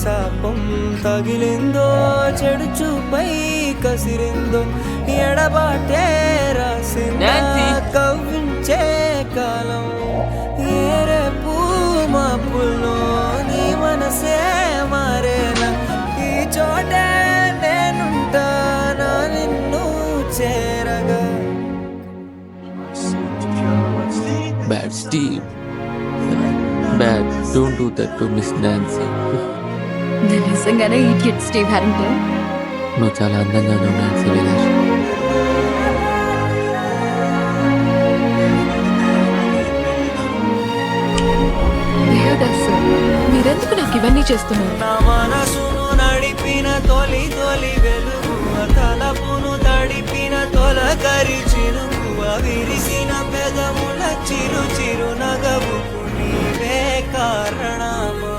శాపం తగిలిందో, చెడు చూపై కసిరిందో, ఎడబాటే రాసిందా కవ్వించే కాలం. ఏరే పూమాపుల్లో నీ మనసే మారేనా, ఈ చోటే నేనుంటానా నిన్ను చేరగా. Bad Steve. Bad. Don't do that to Miss Nancy. నేను నిజంగానే ఇడియట్ స్టీవ్ హ్యారింగ్టన్. నువ్వు చాలా అందంగా ఉన్నావు నాన్సీ విలాస్. మీరెందుకు నాకు ఇవన్నీ చేస్తున్నారు? నా మనసును నడిపిన తొలి తొలి వెలుగు, తలపును తడిపిన తొలకరి చిరుగు, విరిసిన పెదముల చిరు చిరు నగవుకు నీవే కారణమా.